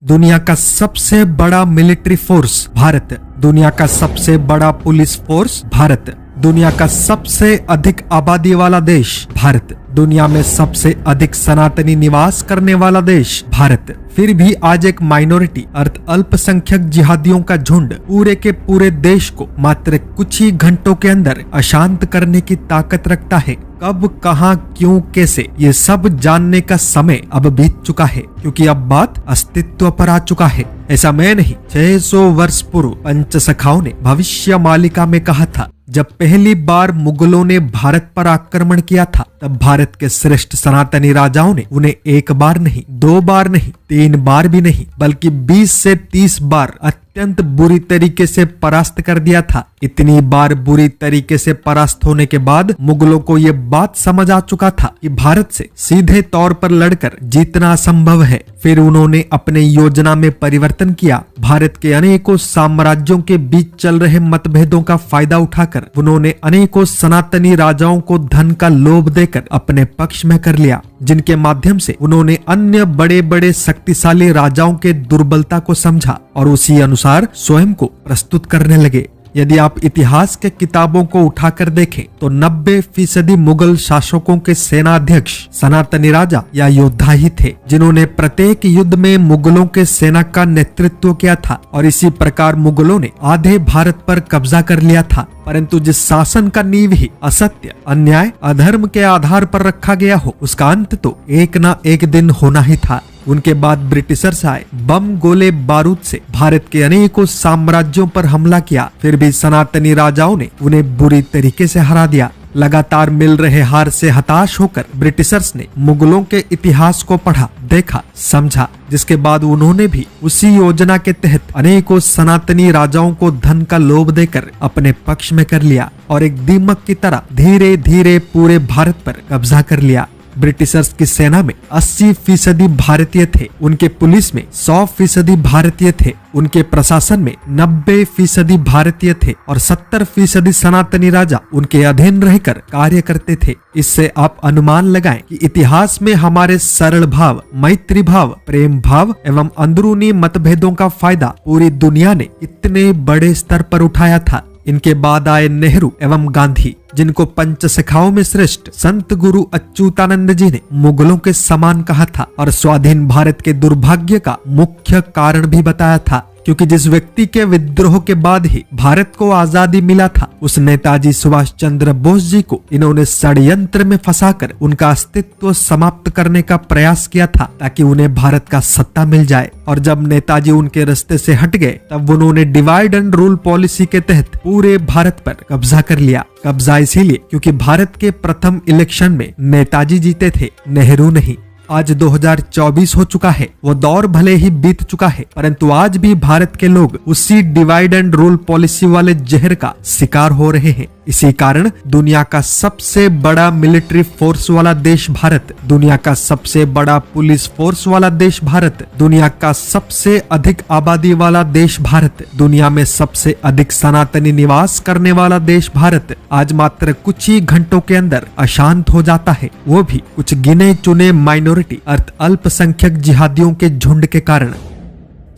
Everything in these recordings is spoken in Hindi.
दुनिया का सबसे बड़ा मिलिट्री फोर्स भारत। दुनिया का सबसे बड़ा पुलिस फोर्स भारत। दुनिया का सबसे अधिक आबादी वाला देश भारत। दुनिया में सबसे अधिक सनातनी निवास करने वाला देश भारत। फिर भी आज एक माइनॉरिटी अर्थ अल्पसंख्यक जिहादियों का झुंड पूरे के पूरे देश को मात्र कुछ ही घंटों के अंदर अशांत करने की ताकत रखता है। कब, कहां, क्यों, कैसे, ये सब जानने का समय अब बीत चुका है, क्योंकि अब बात अस्तित्व पर आ चुका है। ऐसा मैं नहीं, 600 वर्ष पूर्व पंचसखाओं ने भविष्य मालिका में कहा था। जब पहली बार मुगलों ने भारत पर आक्रमण किया था, तब भारत के श्रेष्ठ सनातनी राजाओं ने उन्हें एक बार नहीं, 2 बार नहीं, 3 बार भी नहीं, बल्कि 20 से 30 बार अत्यंत बुरी तरीके से परास्त कर दिया था। इतनी बार बुरी तरीके से परास्त होने के बाद मुगलों को ये बात समझ आ चुका था कि भारत से सीधे तौर पर लड़कर जीतना असंभव है। फिर उन्होंने अपने योजना में परिवर्तन किया। भारत के अनेकों साम्राज्यों के बीच चल रहे मतभेदों का फायदा उठाकर उन्होंने अनेकों सनातनी राजाओं को धन का लोभ देकर अपने पक्ष में कर लिया, जिनके माध्यम से उन्होंने अन्य बड़े बड़े शक्तिशाली राजाओं के दुर्बलता को समझा और उसी अनुसार स्वयं को प्रस्तुत करने लगे। यदि आप इतिहास के किताबों को उठाकर देखें तो 90% मुगल शासकों के सेनाध्यक्ष सनातनी राजा या योद्धा ही थे, जिन्होंने प्रत्येक युद्ध में मुगलों के सेना का नेतृत्व किया था। और इसी प्रकार मुगलों ने आधे भारत पर कब्जा कर लिया था। परंतु जिस शासन का नींव ही असत्य, अन्याय, अधर्म के आधार पर रखा गया हो, उसका अंत तो एक ना एक दिन होना ही था। उनके बाद ब्रिटिशर्स आए, बम, गोले, बारूद से भारत के अनेकों साम्राज्यों पर हमला किया। फिर भी सनातनी राजाओं ने उन्हें बुरी तरीके से हरा दिया। लगातार मिल रहे हार से हताश होकर ब्रिटिशर्स ने मुगलों के इतिहास को पढ़ा, देखा, समझा, जिसके बाद उन्होंने भी उसी योजना के तहत अनेकों सनातनी राजाओं को धन का लोभ देकर अपने पक्ष में कर लिया और एक दीमक की तरह धीरे धीरे पूरे भारत पर कब्जा कर लिया। ब्रिटिशर्स की सेना में 80% भारतीय थे, उनके पुलिस में 100% भारतीय थे, उनके प्रशासन में 90% भारतीय थे और 70% सनातनी राजा उनके अधीन रहकर कार्य करते थे। इससे आप अनुमान लगाएं कि इतिहास में हमारे सरल भाव, मैत्री भाव, प्रेम भाव एवं अंदरूनी मतभेदों का फायदा पूरी दुनिया ने इतने बड़े स्तर पर उठाया था। इनके बाद आए नेहरू एवं गांधी, जिनको पंचसखाओं में श्रेष्ठ संत गुरु अच्युतानंद जी ने मुगलों के समान कहा था और स्वाधीन भारत के दुर्भाग्य का मुख्य कारण भी बताया था, क्योंकि जिस व्यक्ति के विद्रोह के बाद ही भारत को आजादी मिला था, उस नेताजी सुभाष चंद्र बोस जी को इन्होंने षड्यंत्र में फंसाकर उनका अस्तित्व समाप्त करने का प्रयास किया था, ताकि उन्हें भारत का सत्ता मिल जाए। और जब नेताजी उनके रास्ते से हट गए, तब उन्होंने डिवाइड एंड रूल पॉलिसी के तहत पूरे भारत पर कब्जा कर लिया। कब्जा इसीलिए क्योंकि भारत के प्रथम इलेक्शन में नेताजी जीते थे, नेहरू नहीं। आज 2024 हो चुका है, वो दौर भले ही बीत चुका है, परंतु आज भी भारत के लोग उसी डिवाइड एंड रूल पॉलिसी वाले जहर का शिकार हो रहे हैं। इसी कारण दुनिया का सबसे बड़ा मिलिट्री फोर्स वाला देश भारत, दुनिया का सबसे बड़ा पुलिस फोर्स वाला देश भारत, दुनिया का सबसे अधिक आबादी वाला देश भारत, दुनिया में सबसे अधिक सनातनी निवास करने वाला देश भारत आज मात्र कुछ ही घंटों के अंदर अशांत हो जाता है, वो भी कुछ गिने चुने माइनॉरिटी अर्थ अल्पसंख्यक जिहादियों के झुंड के कारण।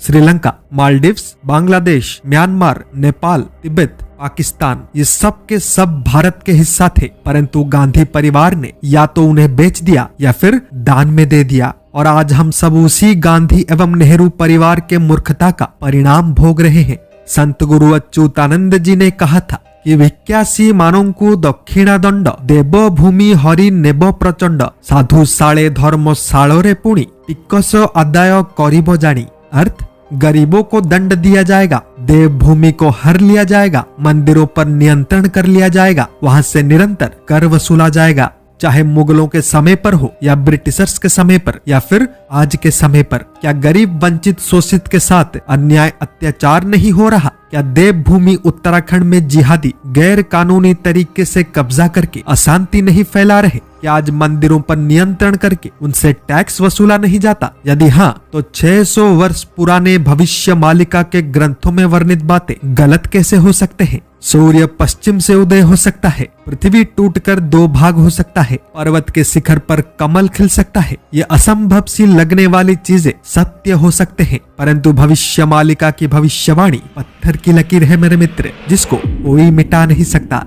श्रीलंका, मालदीव्स, बांग्लादेश, म्यांमार, नेपाल, तिब्बत, पाकिस्तान, ये सब के सब भारत के हिस्सा थे, परंतु गांधी परिवार ने या तो उन्हें बेच दिया या फिर दान में दे दिया। और आज हम सब उसी गांधी एवं नेहरू परिवार के मूर्खता का परिणाम भोग रहे हैं। संत गुरु अच्युतानंद जी ने कहा था कि 81 मानंकु दक्षिणा दंड देव भूमि हरि नेब प्रचंड साधु साले धर्म सालोरे पुणी टिकस आदाय करिब जानी। अर्थ, गरीबों को दंड दिया जाएगा, देवभूमि को हर लिया जाएगा, मंदिरों पर नियंत्रण कर लिया जाएगा, वहां से निरंतर कर वसूला जाएगा, चाहे मुगलों के समय पर हो या ब्रिटिशर्स के समय पर या फिर आज के समय पर। क्या गरीब, वंचित, शोषित के साथ अन्याय, अत्याचार नहीं हो रहा? क्या देवभूमि उत्तराखंड में जिहादी गैर कानूनी तरीके से कब्जा करके अशांति नहीं फैला रहे? क्या आज मंदिरों पर नियंत्रण करके उनसे टैक्स वसूला नहीं जाता? यदि हाँ, तो 600 वर्ष पुराने भविष्य मालिका के ग्रंथों में वर्णित बातें गलत कैसे हो सकते हैं? सूर्य पश्चिम से उदय हो सकता है, पृथ्वी टूटकर दो भाग हो सकता है, पर्वत के शिखर पर कमल खिल सकता है। ये असंभव सी लगने वाली चीजें सत्य हो सकते हैं, परंतु भविष्य मालिका की भविष्यवाणी पत्थर की लकीर है मेरे मित्र, जिसको कोई मिटा नहीं सकता।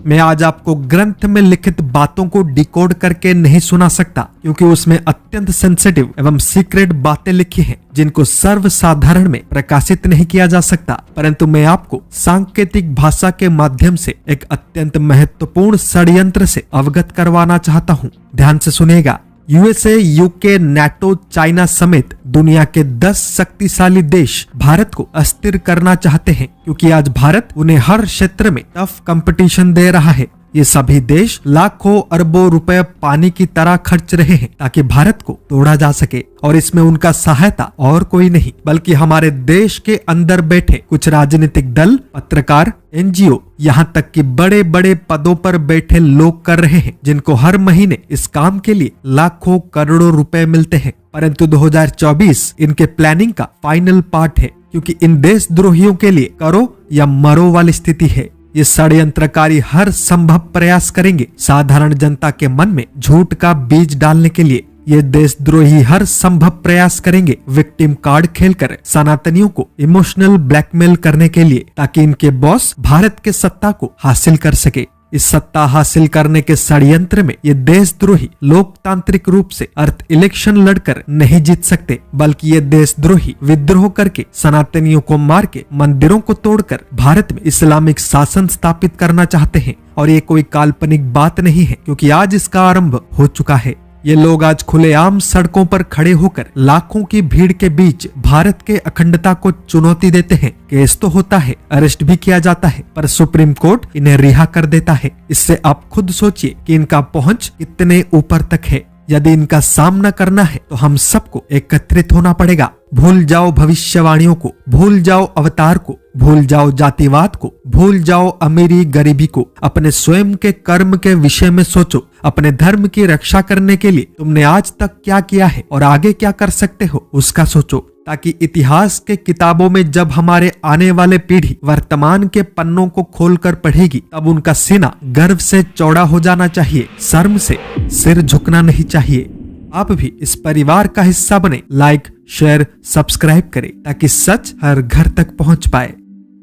मैं आज आपको ग्रंथ में लिखित बातों को डिकोड करके नहीं सुना सकता, क्योंकि उसमें अत्यंत सेंसिटिव एवं सीक्रेट बातें लिखी हैं, जिनको सर्वसाधारण में प्रकाशित नहीं किया जा सकता। परंतु मैं आपको सांकेतिक भाषा के माध्यम से एक अत्यंत महत्वपूर्ण षड्यंत्र से अवगत करवाना चाहता हूँ। ध्यान से सुनेगा। यूएसए, यूके, नाटो, चाइना समेत दुनिया के 10 शक्तिशाली देश भारत को अस्थिर करना चाहते हैं, क्योंकि आज भारत उन्हें हर क्षेत्र में टफ कंपटीशन दे रहा है। ये सभी देश लाखों अरबों रुपए पानी की तरह खर्च रहे हैं ताकि भारत को तोड़ा जा सके, और इसमें उनका सहायता और कोई नहीं बल्कि हमारे देश के अंदर बैठे कुछ राजनीतिक दल, पत्रकार, एनजीओ, यहाँ तक कि बड़े बड़े पदों पर बैठे लोग कर रहे हैं, जिनको हर महीने इस काम के लिए लाखों करोड़ों रुपए मिलते हैं। परंतु 2024 इनके प्लानिंग का फाइनल पार्ट है, क्योंकि इन देशद्रोहियों के लिए करो या मरो वाली स्थिति है। ये षड्यंत्रकारी हर संभव प्रयास करेंगे साधारण जनता के मन में झूठ का बीज डालने के लिए। ये देशद्रोही हर संभव प्रयास करेंगे विक्टिम कार्ड खेलकर सनातनियों को इमोशनल ब्लैकमेल करने के लिए, ताकि इनके बॉस भारत के सत्ता को हासिल कर सके। इस सत्ता हासिल करने के षड्यंत्र में ये देशद्रोही लोकतांत्रिक रूप से अर्थ इलेक्शन लड़कर नहीं जीत सकते, बल्कि ये देशद्रोही विद्रोह करके सनातनियों को मार के मंदिरों को तोड़कर भारत में इस्लामिक शासन स्थापित करना चाहते हैं। और ये कोई काल्पनिक बात नहीं है, क्योंकि आज इसका आरंभ हो चुका है। ये लोग आज खुलेआम सड़कों पर खड़े होकर लाखों की भीड़ के बीच भारत के अखंडता को चुनौती देते हैं। केस तो होता है, अरेस्ट भी किया जाता है, पर सुप्रीम कोर्ट इन्हें रिहा कर देता है। इससे आप खुद सोचिए कि इनका पहुंच कितने ऊपर तक है। यदि इनका सामना करना है तो हम सबको एकत्रित होना पड़ेगा। भूल जाओ भविष्यवाणियों को, भूल जाओ अवतार को, भूल जाओ जातिवाद को, भूल जाओ अमीरी गरीबी को। अपने स्वयं के कर्म के विषय में सोचो। अपने धर्म की रक्षा करने के लिए तुमने आज तक क्या किया है और आगे क्या कर सकते हो, उसका सोचो, ताकि इतिहास के किताबों में जब हमारे आने वाले पीढ़ी वर्तमान के पन्नों को खोलकर पढ़ेगी, तब उनका सीना गर्व से चौड़ा हो जाना चाहिए, शर्म से सिर झुकना नहीं चाहिए। आप भी इस परिवार का हिस्सा बने। लाइक, शेयर, सब्सक्राइब करें, ताकि सच हर घर तक पहुंच पाए।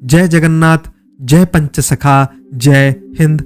जय जगन्नाथ, जय पंचसखा, जय हिंद।